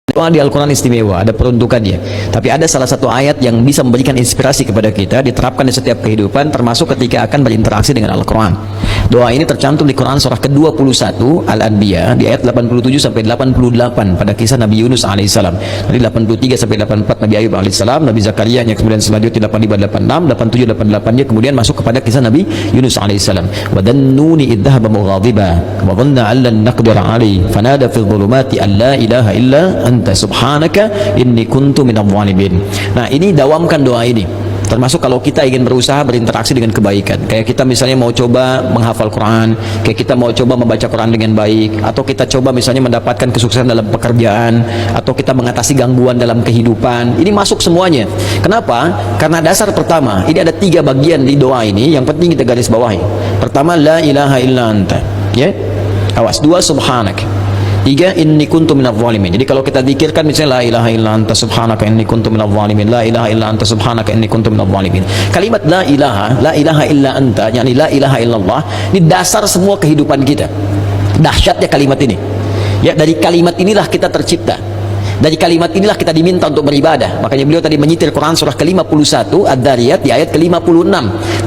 Doa di Al-Quran istimewa, ada peruntukannya. Tapi ada salah satu ayat yang bisa memberikan inspirasi kepada kita, diterapkan di setiap kehidupan, termasuk ketika akan berinteraksi dengan Al-Quran. Doa ini tercantum di Quran surah ke-21 Al-Anbiya di ayat 87 sampai 88 pada kisah Nabi Yunus alaihissalam. Dari 83 sampai 84 Nabi Ayub alaihissalam, Nabi Zakaria yang kemudian selanjutnya 85, 86, 87, 88 nya kemudian masuk kepada kisah Nabi Yunus alaihissalam. Wa dhannuni idh dhahaba mughadiba wa dhanna an lan naqdir alaihi fanada fi dhulumati an la ilaha illa anta subhanaka inni kuntu minadh dhalimin. Nah, ini dawamkan doa ini. Termasuk kalau kita ingin berusaha berinteraksi dengan kebaikan, kayak kita misalnya mau coba menghafal Quran, kayak kita mau coba membaca Quran dengan baik, atau kita coba misalnya mendapatkan kesuksesan dalam pekerjaan, atau kita mengatasi gangguan dalam kehidupan. Ini masuk semuanya. Kenapa? Karena dasar pertama, ini ada 3 bagian di doa ini yang penting kita garis bawahi. Pertama, la ilaha illa anta, ya. Awas. 2, subhanak. 3, inni kuntu minadh dhalimin. Jadi kalau kita zikirkan misalnya la ilaha illa anta subhanaka inni kuntu minadh dhalimin, la ilaha illa anta subhanaka inni kuntu minadh dhalimin. Kalimat la ilaha illa anta, yakni la ilaha illallah, ini dasar semua kehidupan kita. Dahsyatnya kalimat ini. Ya, dari kalimat inilah kita tercipta. Dari kalimat inilah kita diminta untuk beribadah. Makanya beliau tadi menyitir Quran surah ke-51 Ad-Dariyat di ayat ke-56.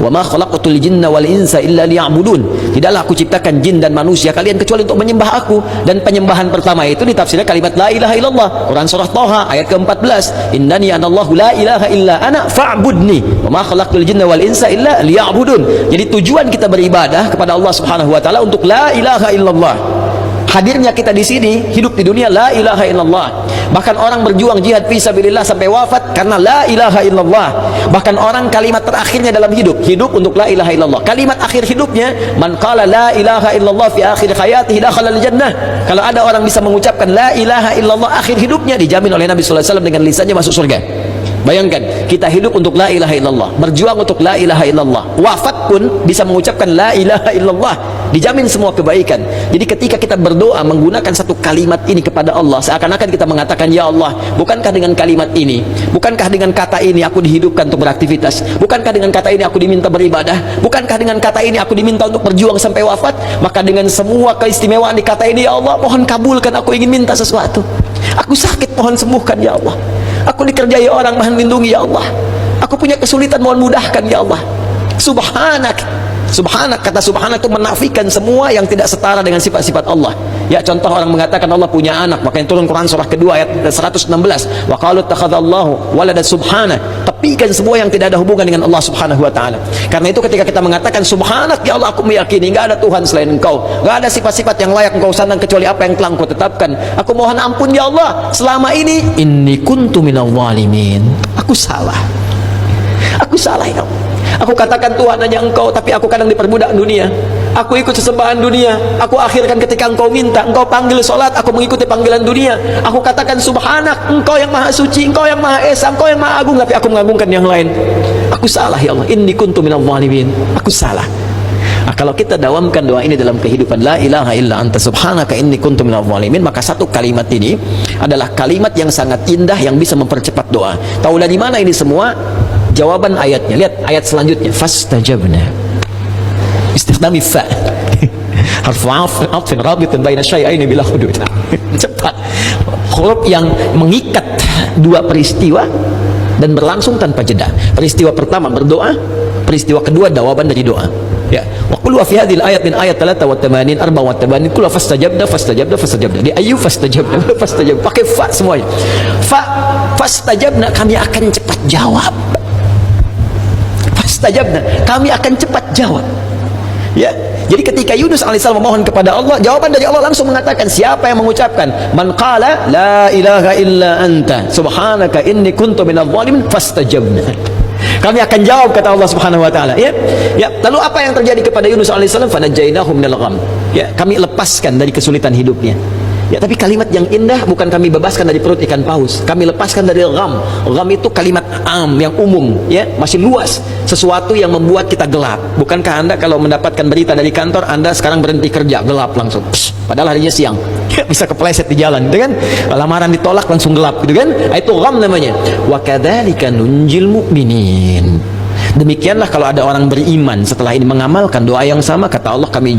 Wa ma khalaqtul jinna wal insa illa liya'budun. Tidaklah aku ciptakan jin dan manusia kalian kecuali untuk menyembah aku. Dan penyembahan pertama itu ditafsirkan kalimat la ilaha illallah. Quran surah Thaha ayat ke-14. Innani anallahu la ilaha illa ana fa'budni. Wa ma khalaqtul jinna wal insa illa liya'budun. Jadi tujuan kita beribadah kepada Allah Subhanahu wa taala untuk la ilaha illallah. Hadirnya kita di sini, hidup di dunia la ilaha illallah. Bahkan orang berjuang jihad fisabilillah sampai wafat karena la ilaha illallah. Bahkan orang kalimat terakhirnya dalam hidup untuk la ilaha illallah. Kalimat akhir hidupnya, man qala la ilaha illallah fi akhir hayatihi dakhala al-jannah. Kalau ada orang bisa mengucapkan la ilaha illallah akhir hidupnya, dijamin oleh Nabi sallallahu alaihi wasallam dengan lisannya masuk surga. Bayangkan, kita hidup untuk la ilaha illallah, berjuang untuk la ilaha illallah, wafat pun bisa mengucapkan la ilaha illallah, dijamin semua kebaikan. Jadi ketika kita berdoa menggunakan satu kalimat ini kepada Allah, seakan-akan kita mengatakan, ya Allah, bukankah dengan kalimat ini, bukankah dengan kata ini aku dihidupkan untuk beraktivitas, bukankah dengan kata ini aku diminta beribadah, bukankah dengan kata ini aku diminta untuk berjuang sampai wafat? Maka dengan semua keistimewaan di kata ini, ya Allah, mohon kabulkan, aku ingin minta sesuatu. Aku sakit, mohon sembuhkan, ya Allah. Aku dikerjai orang, mohon lindungi, ya Allah. Aku punya kesulitan, mohon mudahkan, ya Allah. Subhanak. Subhanak, kata subhanak itu menafikan semua yang tidak setara dengan sifat-sifat Allah. Ya, contoh orang mengatakan Allah punya anak, makanya turun Quran surah kedua ayat 116. Wa qalu ittakhadallahu walada subhana. Tepikan semua yang tidak ada hubungan dengan Allah Subhanahu wa taala. Karena itu ketika kita mengatakan subhanak, ya Allah, aku meyakini enggak ada Tuhan selain Engkau. Enggak ada sifat-sifat yang layak Engkau sandang kecuali apa yang telah Engkau tetapkan. Aku mohon ampun, ya Allah, selama ini inni kuntu minadh dhalimin. Aku salah. Aku salah, ya Allah. Aku katakan Tuhan hanya Engkau, tapi aku kadang diperbudak dunia. Aku ikut sesembahan dunia. Aku akhirkan ketika Engkau minta, Engkau panggil sholat, aku mengikuti panggilan dunia. Aku katakan subhanak, Engkau yang maha suci, Engkau yang maha esa, Engkau yang maha agung, tapi aku mengagungkan yang lain. Aku salah, ya Allah. Inni kuntu minadh dhalimin. Aku salah. Nah, kalau kita dawamkan doa ini dalam kehidupan, la ilaha illa anta subhanaka inni kuntu minadh dhalimin, maka satu kalimat ini adalah kalimat yang sangat indah yang bisa mempercepat doa. Tahu dari mana ini semua? Jawaban ayatnya. Lihat ayat selanjutnya, fastajabna. Istikhdami fa. Harfu 'athfin rabitin baina syai'aini bila hudud. Cepat. Huruf yang mengikat dua peristiwa dan berlangsung tanpa jeda. Peristiwa pertama berdoa, peristiwa kedua jawaban dari doa. Ya, wa qul wa fi hadhihi al-ayat min ayat 83 84 qul fastajabna di ayu fastajabna pakai fa semuanya. Fa fastajabna, kami akan cepat jawab. Fastajabna, kami akan cepat jawab. Ya, jadi ketika Yunus alaihissalam memohon kepada Allah, jawaban dari Allah langsung mengatakan, siapa yang mengucapkan man qala la ilaha illa anta subhanaka inni kuntu minadh dhalimin fastajabna. Kami akan jawab, kata Allah Subhanahu wa taala. Ya. Ya, lalu apa yang terjadi kepada Yunus alaihissalam? Fanajainahu minal gham. Ya, kami lepaskan dari kesulitan hidupnya. Ya, tapi kalimat yang indah bukan kami bebaskan dari perut ikan paus, kami lepaskan dari gham. Gham itu kalimat am yang umum, ya, masih luas, sesuatu yang membuat kita gelap. Bukankah Anda kalau mendapatkan berita dari kantor, Anda sekarang berhenti kerja, gelap langsung. Padahal harinya siang. Bisa kepleset di jalan, gitu kan? Lamaran ditolak langsung gelap, gitu kan? Itu gham namanya. Wa kadzalika nunjil mu'minin. Demikianlah kalau ada orang beriman setelah ini mengamalkan doa yang sama, kata Allah, kami